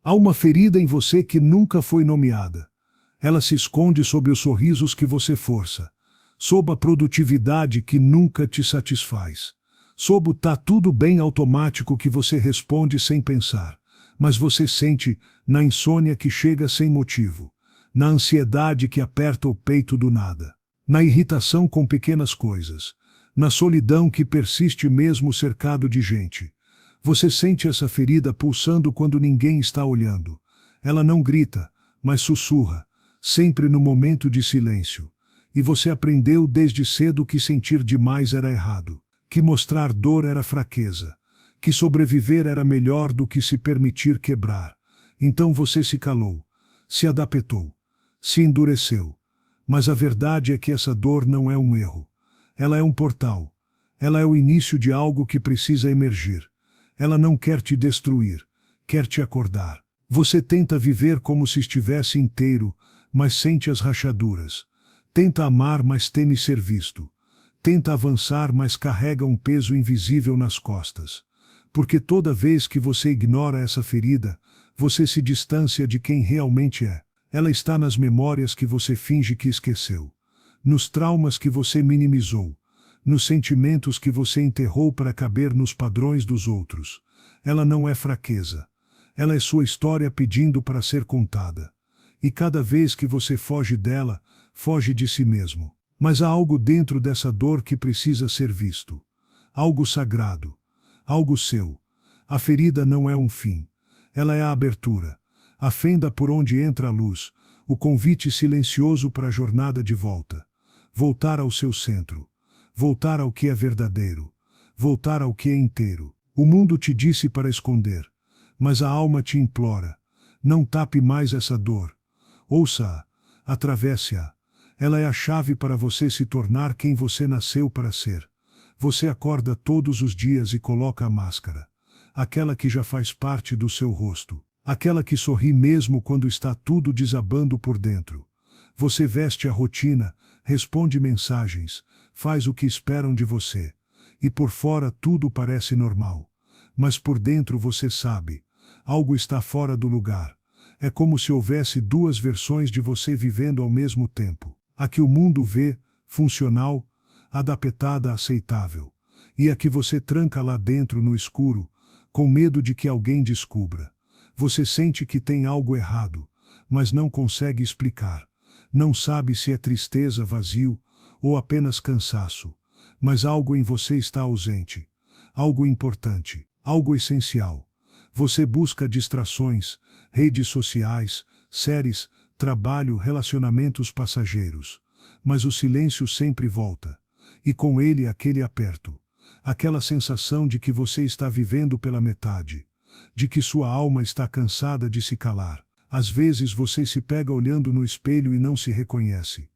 Há uma ferida em você que nunca foi nomeada. Ela se esconde sob os sorrisos que você força, sob a produtividade que nunca te satisfaz, sob o tá tudo bem automático que você responde sem pensar, mas você sente na insônia que chega sem motivo, na ansiedade que aperta o peito do nada, na irritação com pequenas coisas, na solidão que persiste mesmo cercado de gente. Você sente essa ferida pulsando quando ninguém está olhando. Ela não grita, mas sussurra, sempre no momento de silêncio. E você aprendeu desde cedo que sentir demais era errado, que mostrar dor era fraqueza, que sobreviver era melhor do que se permitir quebrar. Então você se calou, se adaptou, se endureceu. Mas a verdade é que essa dor não é um erro. Ela é um portal. Ela é o início de algo que precisa emergir. Ela não quer te destruir, quer te acordar. Você tenta viver como se estivesse inteiro, mas sente as rachaduras. Tenta amar, mas teme ser visto. Tenta avançar, mas carrega um peso invisível nas costas. Porque toda vez que você ignora essa ferida, você se distancia de quem realmente é. Ela está nas memórias que você finge que esqueceu, nos traumas que você minimizou, nos sentimentos que você enterrou para caber nos padrões dos outros. Ela não é fraqueza. Ela é sua história pedindo para ser contada. E cada vez que você foge dela, foge de si mesmo. Mas há algo dentro dessa dor que precisa ser visto. Algo sagrado. Algo seu. A ferida não é um fim. Ela é a abertura. A fenda por onde entra a luz. O convite silencioso para a jornada de volta. Voltar ao seu centro. Voltar ao que é verdadeiro. Voltar ao que é inteiro. O mundo te disse para esconder. Mas a alma te implora. Não tape mais essa dor. Ouça-a. Atravesse-a. Ela é a chave para você se tornar quem você nasceu para ser. Você acorda todos os dias e coloca a máscara. Aquela que já faz parte do seu rosto. Aquela que sorri mesmo quando está tudo desabando por dentro. Você veste a rotina, responde mensagens, faz o que esperam de você. E por fora tudo parece normal. Mas por dentro você sabe. Algo está fora do lugar. É como se houvesse duas versões de você vivendo ao mesmo tempo. A que o mundo vê, funcional, adaptada, aceitável. E a que você tranca lá dentro no escuro, com medo de que alguém descubra. Você sente que tem algo errado, mas não consegue explicar. Não sabe se é tristeza, vazio, ou apenas cansaço. Mas algo em você está ausente. Algo importante, algo essencial. Você busca distrações, redes sociais, séries, trabalho, relacionamentos passageiros. Mas o silêncio sempre volta. E com ele aquele aperto. Aquela sensação de que você está vivendo pela metade. De que sua alma está cansada de se calar. Às vezes você se pega olhando no espelho e não se reconhece.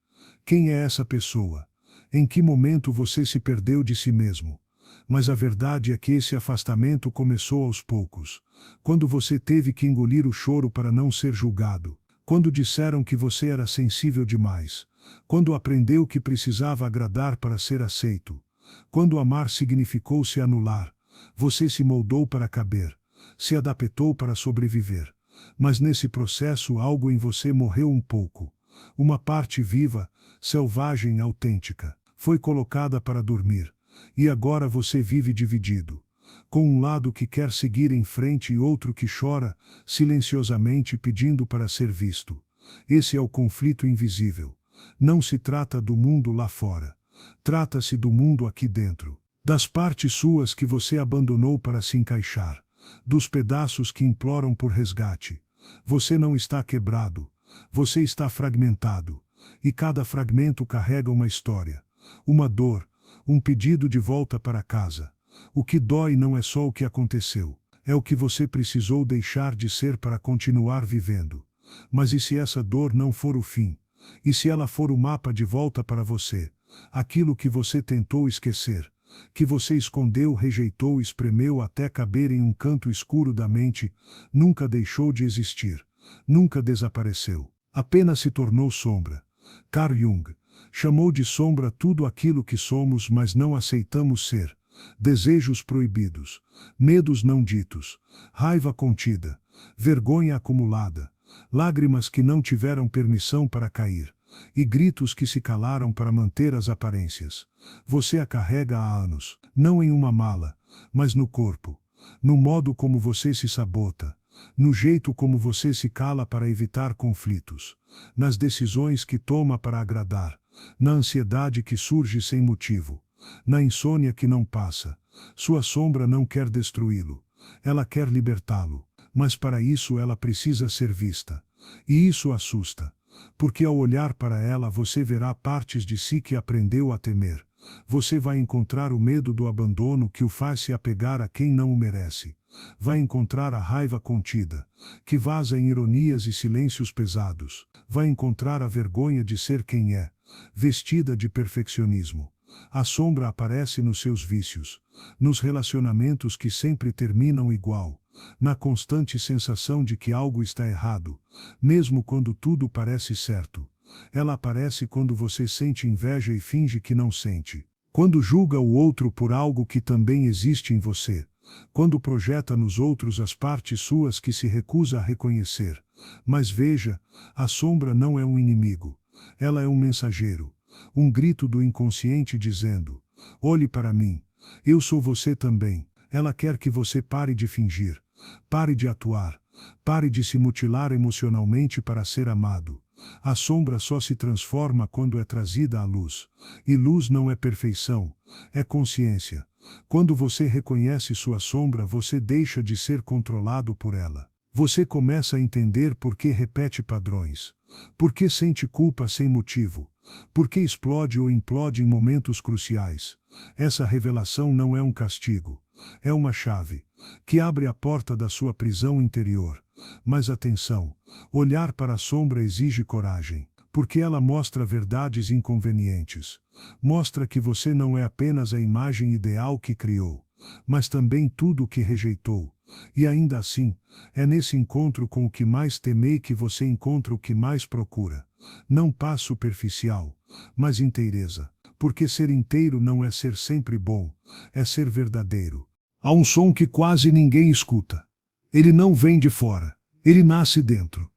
Quem é essa pessoa? Em que momento você se perdeu de si mesmo? Mas a verdade é que esse afastamento começou aos poucos. Quando você teve que engolir o choro para não ser julgado. Quando disseram que você era sensível demais. Quando aprendeu que precisava agradar para ser aceito. Quando amar significou se anular. Você se moldou para caber. Se adaptou para sobreviver. Mas nesse processo algo em você morreu um pouco. Uma parte viva, selvagem, autêntica, foi colocada para dormir. E agora você vive dividido. Com um lado que quer seguir em frente e outro que chora, silenciosamente pedindo para ser visto. Esse é o conflito invisível. Não se trata do mundo lá fora. Trata-se do mundo aqui dentro. Das partes suas que você abandonou para se encaixar. Dos pedaços que imploram por resgate. Você não está quebrado. Você está fragmentado. E cada fragmento carrega uma história. Uma dor. Um pedido de volta para casa. O que dói não é só o que aconteceu. É o que você precisou deixar de ser para continuar vivendo. Mas e se essa dor não for o fim? E se ela for o mapa de volta para você? Aquilo que você tentou esquecer. Que você escondeu, rejeitou, espremeu até caber em um canto escuro da mente, nunca deixou de existir. Nunca desapareceu. Apenas se tornou sombra. Carl Jung chamou de sombra tudo aquilo que somos, mas não aceitamos ser. desejos proibidos, medos não ditos, raiva contida, vergonha acumulada, lágrimas que não tiveram permissão para cair, e gritos que se calaram para manter as aparências. Você a carrega há anos, não em uma mala, mas no corpo, no modo como você se sabota, no jeito como você se cala para evitar conflitos, nas decisões que toma para agradar, na ansiedade que surge sem motivo, na insônia que não passa. Sua sombra não quer destruí-lo, ela quer libertá-lo, mas para isso ela precisa ser vista. E isso assusta, porque ao olhar para ela você verá partes de si que aprendeu a temer. Você vai encontrar o medo do abandono que o faz se apegar a quem não o merece. Vai encontrar a raiva contida, que vaza em ironias e silêncios pesados. Vai encontrar a vergonha de ser quem é, vestida de perfeccionismo. A sombra aparece nos seus vícios, nos relacionamentos que sempre terminam igual, na constante sensação de que algo está errado, mesmo quando tudo parece certo. Ela aparece quando você sente inveja e finge que não sente. Quando julga o outro por algo que também existe em você. Quando projeta nos outros as partes suas que se recusa a reconhecer. Mas veja, a sombra não é um inimigo. Ela é um mensageiro. Um grito do inconsciente dizendo: olhe para mim, eu sou você também. Ela quer que você pare de fingir, pare de atuar, pare de se mutilar emocionalmente para ser amado. A sombra só se transforma quando é trazida à luz. E luz não é perfeição, é consciência. Quando você reconhece sua sombra, você deixa de ser controlado por ela. Você começa a entender por que repete padrões, por que sente culpa sem motivo, por que explode ou implode em momentos cruciais. Essa revelação não é um castigo, é uma chave que abre a porta da sua prisão interior. Mas atenção, olhar para a sombra exige coragem, porque ela mostra verdades inconvenientes. Mostra que você não é apenas a imagem ideal que criou, mas também tudo o que rejeitou. E ainda assim, é nesse encontro com o que mais temei que você encontra o que mais procura. Não paz superficial, mas inteireza. Porque ser inteiro não é ser sempre bom, é ser verdadeiro. Há um som que quase ninguém escuta. Ele não vem de fora, ele nasce dentro.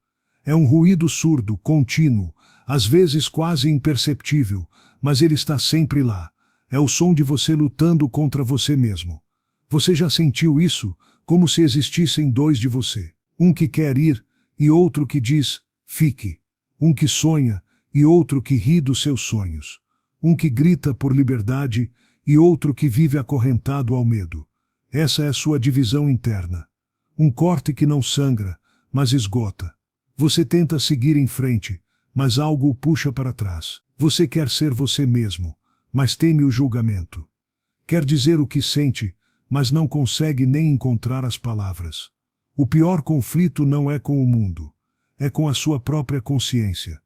É um ruído surdo, contínuo, às vezes quase imperceptível, mas ele está sempre lá. É o som de você lutando contra você mesmo. Você já sentiu isso, como se existissem dois de você. Um que quer ir, e outro que diz, fique. Um que sonha, e outro que ri dos seus sonhos. Um que grita por liberdade, e outro que vive acorrentado ao medo. Essa é a sua divisão interna. Um corte que não sangra, mas esgota. Você tenta seguir em frente, mas algo o puxa para trás. Você quer ser você mesmo, mas teme o julgamento. Quer dizer o que sente, mas não consegue nem encontrar as palavras. O pior conflito não é com o mundo, é com a sua própria consciência.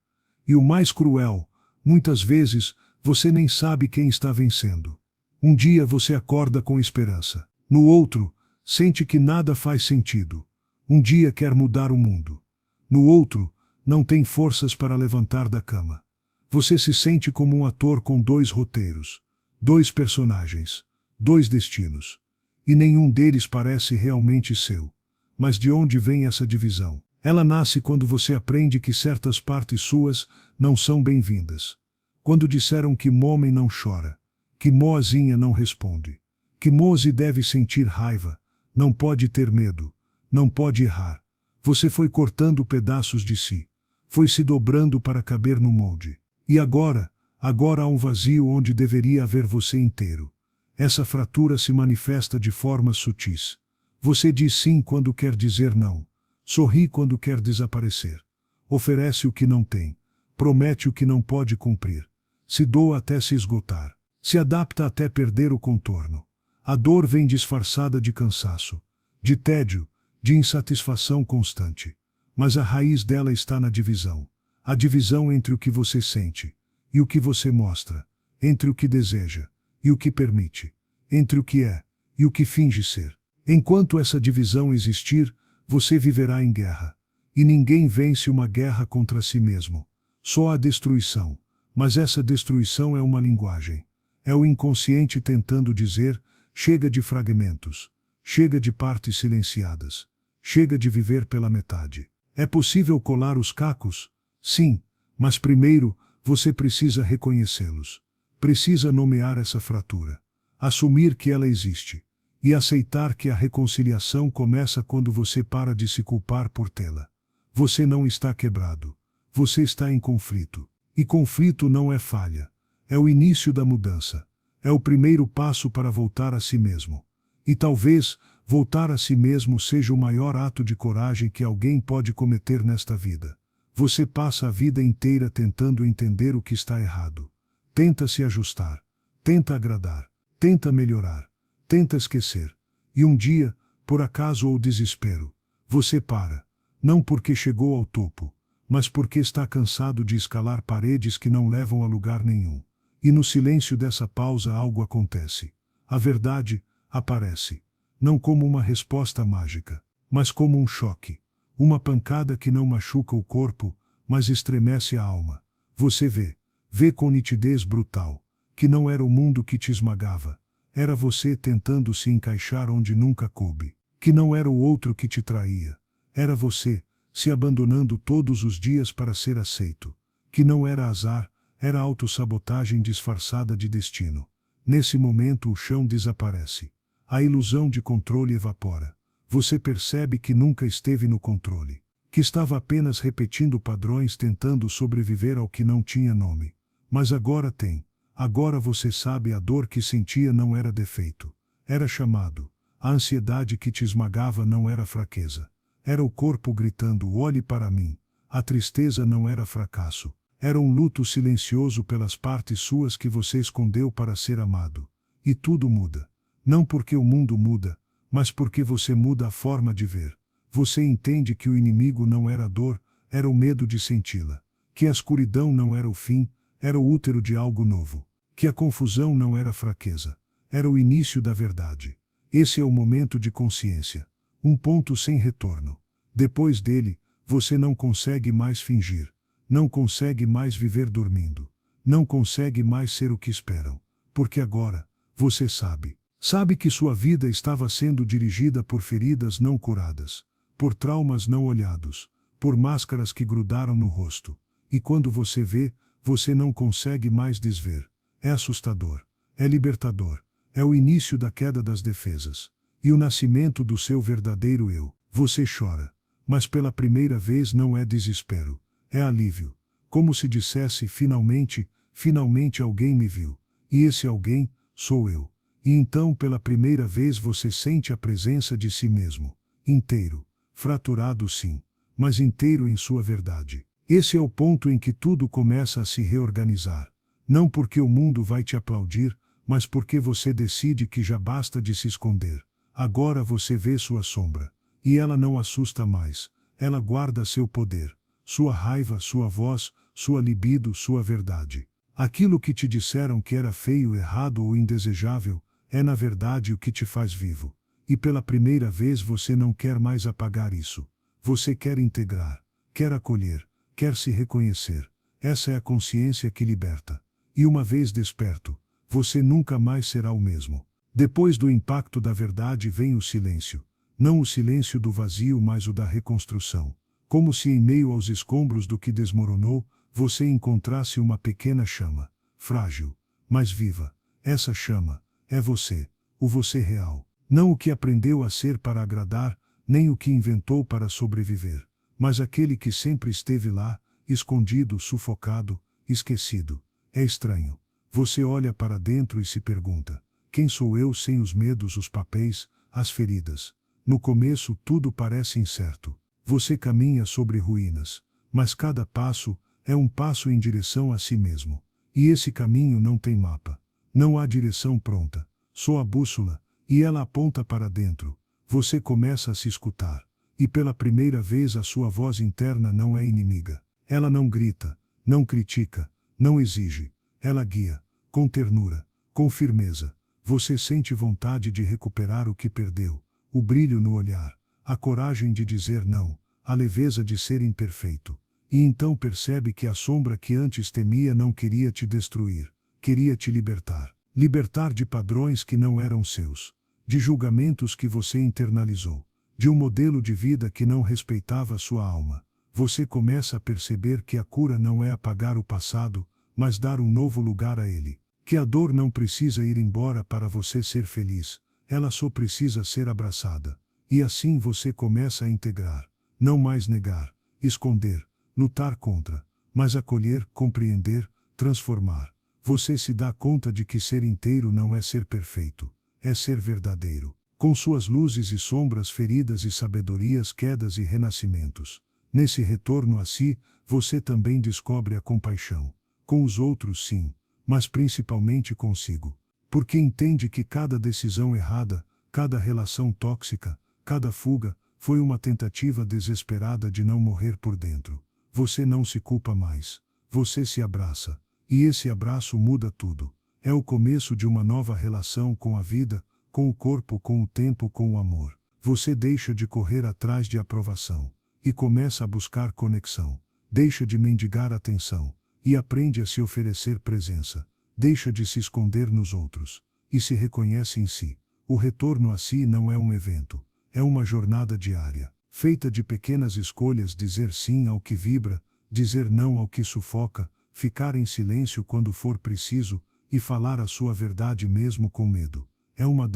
E o mais cruel, muitas vezes, você nem sabe quem está vencendo. Um dia você acorda com esperança. No outro, sente que nada faz sentido. Um dia quer mudar o mundo. No outro, não tem forças para levantar da cama. Você se sente como um ator com dois roteiros, dois personagens, dois destinos. E nenhum deles parece realmente seu. Mas de onde vem essa divisão? Ela nasce quando você aprende que certas partes suas não são bem-vindas. Quando disseram que Momem não chora, que Moazinha não responde, que Mose deve sentir raiva, não pode ter medo, não pode errar. Você foi cortando pedaços de si, foi se dobrando para caber no molde. E agora há um vazio onde deveria haver você inteiro. Essa fratura se manifesta de formas sutis. Você diz sim quando quer dizer não. Sorri quando quer desaparecer. Oferece o que não tem. Promete o que não pode cumprir. Se doa até se esgotar. Se adapta até perder o contorno. A dor vem disfarçada de cansaço, de tédio, de insatisfação constante. Mas a raiz dela está na divisão. A divisão entre o que você sente e o que você mostra. Entre o que deseja e o que permite. Entre o que é e o que finge ser. Enquanto essa divisão existir, você viverá em guerra. E ninguém vence uma guerra contra si mesmo. Só a destruição. Mas essa destruição é uma linguagem. É o inconsciente tentando dizer: Chega de fragmentos. Chega de partes silenciadas. Chega de viver pela metade. É possível colar os cacos? Sim, mas primeiro, você precisa reconhecê-los. Precisa nomear essa fratura. Assumir que ela existe. E aceitar que a reconciliação começa quando você para de se culpar por tê-la. Você não está quebrado. Você está em conflito. E conflito não é falha. É o início da mudança. É o primeiro passo para voltar a si mesmo. E talvez, voltar a si mesmo seja o maior ato de coragem que alguém pode cometer nesta vida. Você passa a vida inteira tentando entender o que está errado. Tenta se ajustar. Tenta agradar. Tenta melhorar. Tenta esquecer. E um dia, por acaso ou desespero, você para. Não porque chegou ao topo, mas porque está cansado de escalar paredes que não levam a lugar nenhum. E no silêncio dessa pausa algo acontece. A verdade aparece. Não como uma resposta mágica, mas como um choque. Uma pancada que não machuca o corpo, mas estremece a alma. Você vê com nitidez brutal, que não era o mundo que te esmagava. Era você tentando se encaixar onde nunca coube. Que não era o outro que te traía. Era você, se abandonando todos os dias para ser aceito. Que não era azar, era autossabotagem disfarçada de destino. Nesse momento o chão desaparece. A ilusão de controle evapora. Você percebe que nunca esteve no controle. Que estava apenas repetindo padrões tentando sobreviver ao que não tinha nome. Mas agora tem. Agora você sabe a dor que sentia não era defeito. Era chamado. A ansiedade que te esmagava não era fraqueza. Era o corpo gritando: olhe para mim. A tristeza não era fracasso. Era um luto silencioso pelas partes suas que você escondeu para ser amado. E tudo muda. Não porque o mundo muda, mas porque você muda a forma de ver. Você entende que o inimigo não era a dor, era o medo de senti-la. Que a escuridão não era o fim, era o útero de algo novo. Que a confusão não era fraqueza, era o início da verdade. Esse é o momento de consciência. Um ponto sem retorno. Depois dele, você não consegue mais fingir. Não consegue mais viver dormindo. Não consegue mais ser o que esperam. Porque agora, você sabe. Sabe que sua vida estava sendo dirigida por feridas não curadas. Por traumas não olhados. Por máscaras que grudaram no rosto. E quando você vê, você não consegue mais desver. É assustador. É libertador. É o início da queda das defesas. E o nascimento do seu verdadeiro eu. Você chora. Mas pela primeira vez não é desespero. É alívio. Como se dissesse: finalmente, finalmente alguém me viu. E esse alguém, sou eu. E então pela primeira vez você sente a presença de si mesmo. Inteiro. Fraturado sim. Mas inteiro em sua verdade. Esse é o ponto em que tudo começa a se reorganizar. Não porque o mundo vai te aplaudir, mas porque você decide que já basta de se esconder. Agora você vê sua sombra. E ela não assusta mais. Ela guarda seu poder. Sua raiva, sua voz, sua libido, sua verdade. Aquilo que te disseram que era feio, errado ou indesejável, é na verdade o que te faz vivo. E pela primeira vez você não quer mais apagar isso. Você quer integrar, quer acolher, quer se reconhecer. Essa é a consciência que liberta. E uma vez desperto, você nunca mais será o mesmo. Depois do impacto da verdade vem o silêncio. Não o silêncio do vazio, mas o da reconstrução. Como se em meio aos escombros do que desmoronou, você encontrasse uma pequena chama. Frágil, mas viva. Essa chama é você, o você real. Não o que aprendeu a ser para agradar, nem o que inventou para sobreviver. Mas aquele que sempre esteve lá, escondido, sufocado, esquecido. É estranho. Você olha para dentro e se pergunta: quem sou eu sem os medos, os papéis, as feridas? No começo tudo parece incerto. Você caminha sobre ruínas, mas cada passo é um passo em direção a si mesmo. E esse caminho não tem mapa. Não há direção pronta. Só a bússola, e ela aponta para dentro. Você começa a se escutar. E pela primeira vez a sua voz interna não é inimiga. Ela não grita, não critica, não exige. Ela guia, com ternura, com firmeza. Você sente vontade de recuperar o que perdeu. O brilho no olhar, a coragem de dizer não, a leveza de ser imperfeito. E então percebe que a sombra que antes temia não queria te destruir, queria te libertar. Libertar de padrões que não eram seus, de julgamentos que você internalizou, de um modelo de vida que não respeitava sua alma. Você começa a perceber que a cura não é apagar o passado, mas dar um novo lugar a ele. Que a dor não precisa ir embora para você ser feliz, ela só precisa ser abraçada. E assim você começa a integrar, não mais negar, esconder, lutar contra, mas acolher, compreender, transformar. Você se dá conta de que ser inteiro não é ser perfeito, é ser verdadeiro, com suas luzes e sombras, feridas e sabedorias, quedas e renascimentos. Nesse retorno a si, você também descobre a compaixão. Com os outros, sim, mas principalmente consigo. Porque entende que cada decisão errada, cada relação tóxica, cada fuga, foi uma tentativa desesperada de não morrer por dentro. Você não se culpa mais. Você se abraça. E esse abraço muda tudo. É o começo de uma nova relação com a vida, com o corpo, com o tempo, com o amor. Você deixa de correr atrás de aprovação e começa a buscar conexão. Deixa de mendigar atenção e aprende a se oferecer presença. Deixa de se esconder nos outros e se reconhece em si. O retorno a si não é um evento, é uma jornada diária, feita de pequenas escolhas: dizer sim ao que vibra, dizer não ao que sufoca, ficar em silêncio quando for preciso e falar a sua verdade mesmo com medo. É uma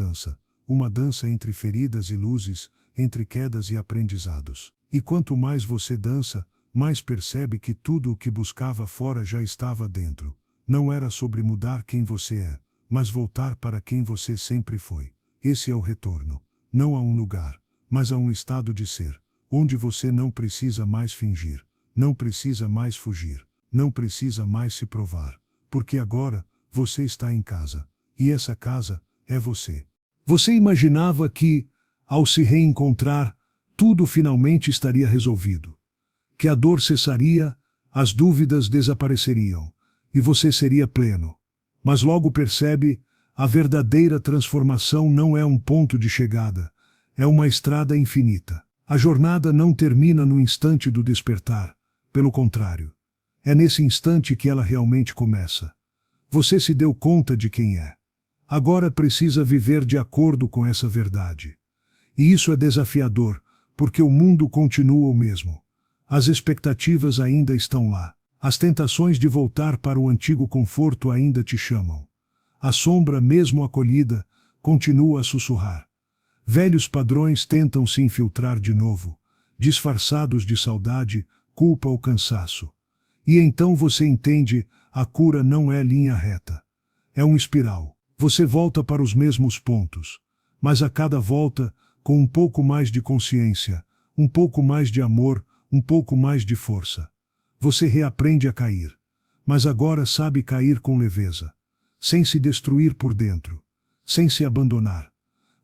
dança entre feridas e luzes, entre quedas e aprendizados. E quanto mais você dança, mais percebe que tudo o que buscava fora já estava dentro. Não era sobre mudar quem você é, mas voltar para quem você sempre foi. Esse é o retorno. Não a um lugar, mas a um estado de ser, onde você não precisa mais fingir, não precisa mais fugir, não precisa mais se provar, porque agora você está em casa, e essa casa é você. Você imaginava que, ao se reencontrar, tudo finalmente estaria resolvido, que a dor cessaria, as dúvidas desapareceriam, e você seria pleno. Mas logo percebe, a verdadeira transformação não é um ponto de chegada, é uma estrada infinita. A jornada não termina no instante do despertar, pelo contrário. É nesse instante que ela realmente começa. Você se deu conta de quem é. Agora precisa viver de acordo com essa verdade. E isso é desafiador, porque o mundo continua o mesmo. As expectativas ainda estão lá. As tentações de voltar para o antigo conforto ainda te chamam. A sombra, mesmo acolhida, continua a sussurrar. Velhos padrões tentam se infiltrar de novo, disfarçados de saudade, culpa ou cansaço. E então você entende, a cura não é linha reta. É um espiral. Você volta para os mesmos pontos, mas a cada volta, com um pouco mais de consciência, um pouco mais de amor, um pouco mais de força. Você reaprende a cair, mas agora sabe cair com leveza, sem se destruir por dentro, sem se abandonar.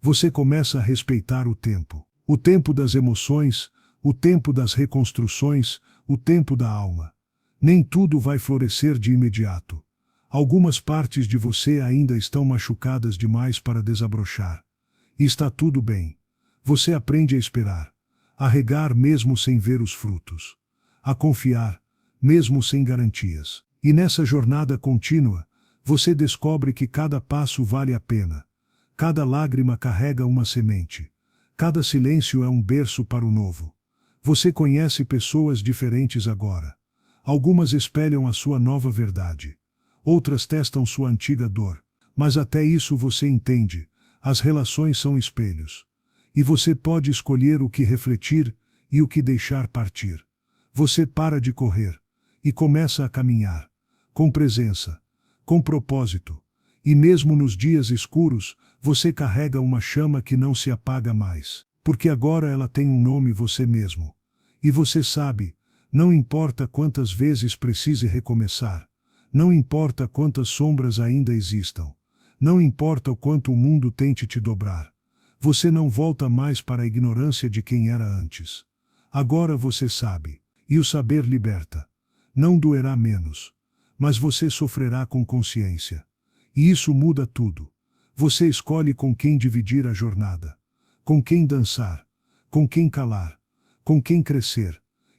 Você começa a respeitar o tempo das emoções, o tempo das reconstruções, o tempo da alma. Nem tudo vai florescer de imediato. Algumas partes de você ainda estão machucadas demais para desabrochar. E está tudo bem. Você aprende a esperar, a regar mesmo sem ver os frutos, a confiar, mesmo sem garantias. E nessa jornada contínua, você descobre que cada passo vale a pena. Cada lágrima carrega uma semente. Cada silêncio é um berço para o novo. Você conhece pessoas diferentes agora. Algumas espelham a sua nova verdade. Outras testam sua antiga dor. Mas até isso você entende. As relações são espelhos. E você pode escolher o que refletir e o que deixar partir. Você para de correr e começa a caminhar, com presença, com propósito. E mesmo nos dias escuros, você carrega uma chama que não se apaga mais, porque agora ela tem um nome: você mesmo. E você sabe, não importa quantas vezes precise recomeçar, não importa quantas sombras ainda existam, não importa o quanto o mundo tente te dobrar, você não volta mais para a ignorância de quem era antes. Agora você sabe, e o saber liberta. Não doerá menos, mas você sofrerá com consciência. E isso muda tudo. Você escolhe com quem dividir a jornada, com quem dançar, com quem calar, com quem crescer,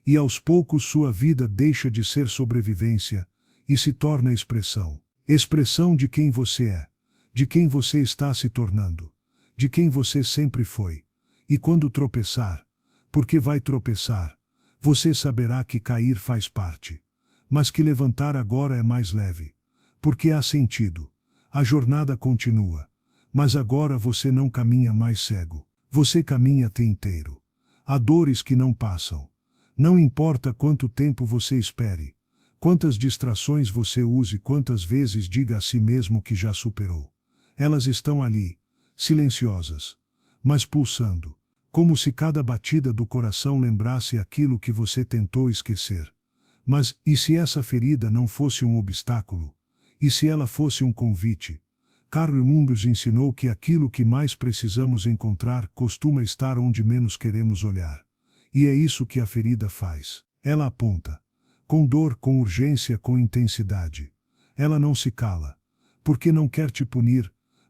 e aos poucos sua vida deixa de ser sobrevivência e se torna expressão. Expressão de quem você é, de quem você está se tornando, de quem você sempre foi. E quando tropeçar, porque vai tropeçar, você saberá que cair faz parte, mas que levantar agora é mais leve, porque há sentido. A jornada continua, mas agora você não caminha mais cego, você caminha inteiro. Há dores que não passam. Não importa quanto tempo você espere, quantas distrações você use, quantas vezes diga a si mesmo que já superou. Elas estão ali, silenciosas, mas pulsando, como se cada batida do coração lembrasse aquilo que você tentou esquecer. Mas, e se essa ferida não fosse um obstáculo? E se ela fosse um convite? Carl Jung ensinou que aquilo que mais precisamos encontrar costuma estar onde menos queremos olhar. E é isso que a ferida faz. Ela aponta. Com dor, com urgência, com intensidade. Ela não se cala. Porque não quer te punir,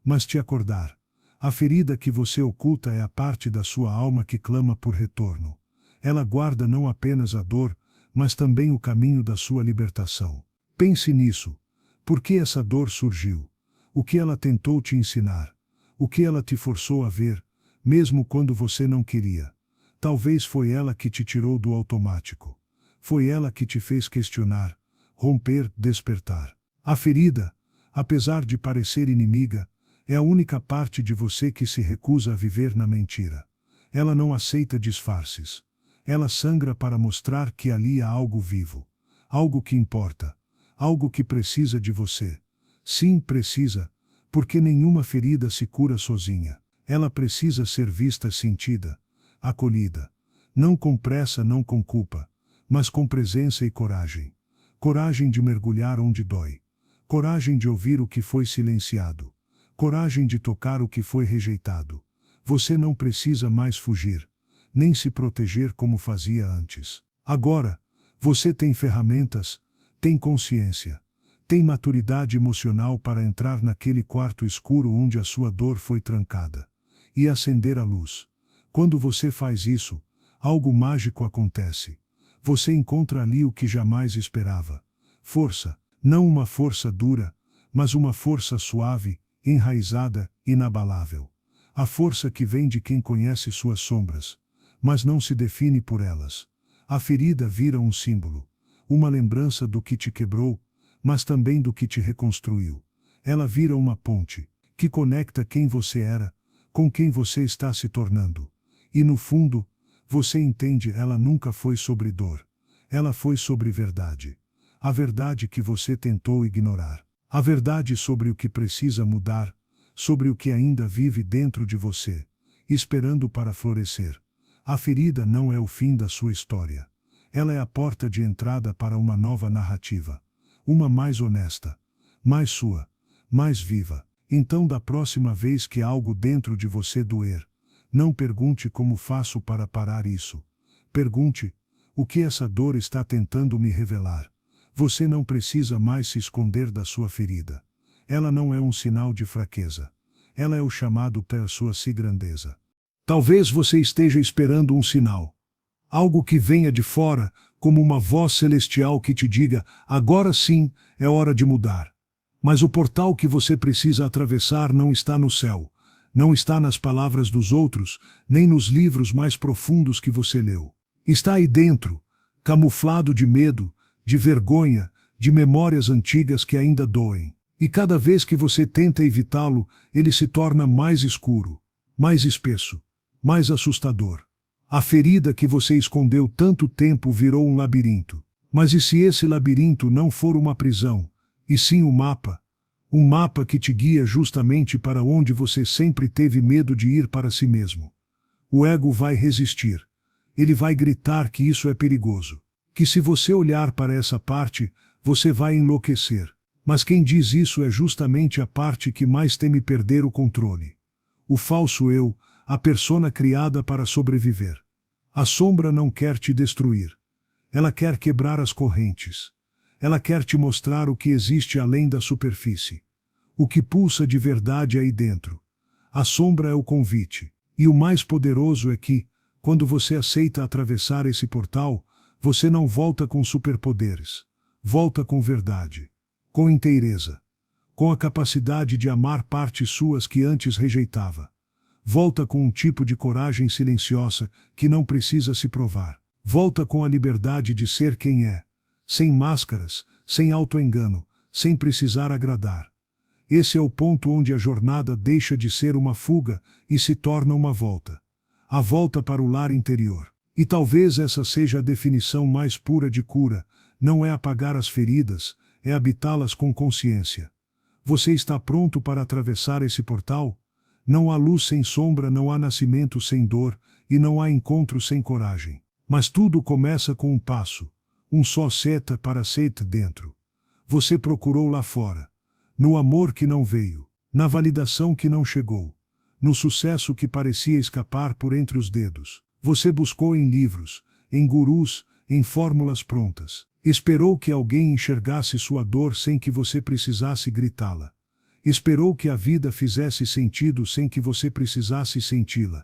mas te acordar. A ferida que você oculta é a parte da sua alma que clama por retorno. Ela guarda não apenas a dor, mas também o caminho da sua libertação. Pense nisso. Por que essa dor surgiu? O que ela tentou te ensinar? O que ela te forçou a ver, mesmo quando você não queria? Talvez foi ela que te tirou do automático. Foi ela que te fez questionar, romper, despertar. A ferida, apesar de parecer inimiga, é a única parte de você que se recusa a viver na mentira. Ela não aceita disfarces. Ela sangra para mostrar que ali há algo vivo, algo que importa, algo que precisa de você. Sim, precisa, porque nenhuma ferida se cura sozinha. Ela precisa ser vista, sentida, acolhida. Não com pressa, não com culpa, mas com presença e coragem. Coragem de mergulhar onde dói. Coragem de ouvir o que foi silenciado. Coragem de tocar o que foi rejeitado. Você não precisa mais fugir, nem se proteger como fazia antes. Agora, você tem ferramentas, tem consciência, tem maturidade emocional para entrar naquele quarto escuro onde a sua dor foi trancada e acender a luz. Quando você faz isso, algo mágico acontece. Você encontra ali o que jamais esperava. Força, não uma força dura, mas uma força suave, enraizada, inabalável. A força que vem de quem conhece suas sombras, mas não se define por elas. A ferida vira um símbolo, uma lembrança do que te quebrou, mas também do que te reconstruiu. Ela vira uma ponte, que conecta quem você era, com quem você está se tornando. E no fundo, você entende, ela nunca foi sobre dor. Ela foi sobre verdade. A verdade que você tentou ignorar. A verdade sobre o que precisa mudar, sobre o que ainda vive dentro de você, esperando para florescer. A ferida não é o fim da sua história. Ela é a porta de entrada para uma nova narrativa. Uma mais honesta, mais sua, mais viva. Então, da próxima vez que algo dentro de você doer, não pergunte como faço para parar isso. Pergunte, o que essa dor está tentando me revelar? Você não precisa mais se esconder da sua ferida. Ela não é um sinal de fraqueza. Ela é o chamado para a sua grandeza. Talvez você esteja esperando um sinal. Algo que venha de fora, como uma voz celestial que te diga, agora sim, é hora de mudar. Mas o portal que você precisa atravessar não está no céu, não está nas palavras dos outros, nem nos livros mais profundos que você leu. Está aí dentro, camuflado de medo, de vergonha, de memórias antigas que ainda doem. E cada vez que você tenta evitá-lo, ele se torna mais escuro, mais espesso, mais assustador. A ferida que você escondeu tanto tempo virou um labirinto. Mas e se esse labirinto não for uma prisão, e sim um mapa? Um mapa que te guia justamente para onde você sempre teve medo de ir para si mesmo. O ego vai resistir. Ele vai gritar que isso é perigoso. Que se você olhar para essa parte, você vai enlouquecer. Mas quem diz isso é justamente a parte que mais teme perder o controle. O falso eu, a persona criada para sobreviver. A sombra não quer te destruir. Ela quer quebrar as correntes. Ela quer te mostrar o que existe além da superfície. O que pulsa de verdade aí dentro. A sombra é o convite. E o mais poderoso é que, quando você aceita atravessar esse portal, você não volta com superpoderes. Volta com verdade. Com inteireza. com a capacidade de amar partes suas que antes rejeitava. Volta com um tipo de coragem silenciosa que não precisa se provar. Volta com a liberdade de ser quem é, sem máscaras, sem auto-engano, sem precisar agradar. Esse é o ponto onde a jornada deixa de ser uma fuga e se torna uma volta. A volta para o lar interior. E talvez essa seja a definição mais pura de cura, não é apagar as feridas, é habitá-las com consciência. Você está pronto para atravessar esse portal? Não há luz sem sombra, não há nascimento sem dor, e não há encontro sem coragem. Mas tudo começa com um passo, um só seta para seta dentro. Você procurou lá fora, no amor que não veio, na validação que não chegou, no sucesso que parecia escapar por entre os dedos. Você buscou em livros, em gurus, em fórmulas prontas. Esperou que alguém enxergasse sua dor sem que você precisasse gritá-la. Esperou que a vida fizesse sentido sem que você precisasse senti-la.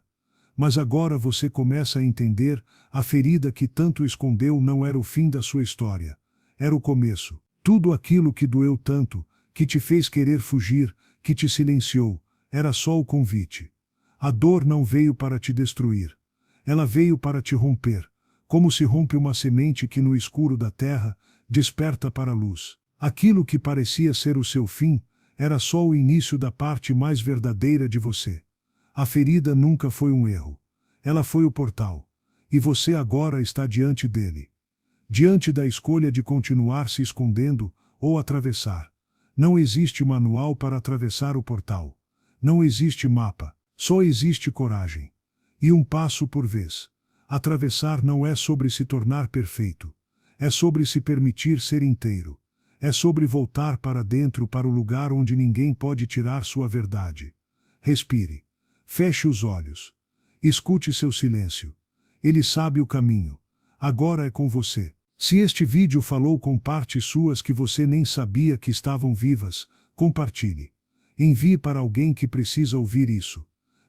Mas agora você começa a entender, a ferida que tanto escondeu não era o fim da sua história. Era o começo. Tudo aquilo que doeu tanto, que te fez querer fugir, que te silenciou, era só o convite. A dor não veio para te destruir. Ela veio para te romper, como se rompe uma semente que no escuro da terra desperta para a luz. Aquilo que parecia ser o seu fim, era só o início da parte mais verdadeira de você. A ferida nunca foi um erro. Ela foi o portal. E você agora está diante dele. Diante da escolha de continuar se escondendo ou atravessar. Não existe manual para atravessar o portal. Não existe mapa. Só existe coragem. E um passo por vez. Atravessar não é sobre se tornar perfeito. É sobre se permitir ser inteiro. É sobre voltar para dentro, para o lugar onde ninguém pode tirar sua verdade. Respire. Feche os olhos. Escute seu silêncio. Ele sabe o caminho. Agora é com você. Se este vídeo falou com partes suas que você nem sabia que estavam vivas, compartilhe. Envie para alguém que precisa ouvir isso.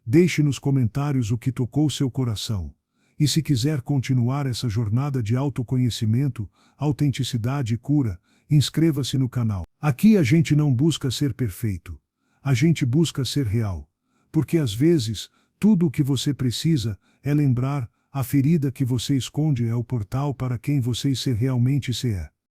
Deixe nos comentários o que tocou seu coração. E se quiser continuar essa jornada de autoconhecimento, autenticidade e cura, inscreva-se no canal. Aqui a gente não busca ser perfeito. A gente busca ser real. Porque às vezes, tudo o que você precisa é lembrar, a ferida que você esconde é o portal para quem você realmente se é.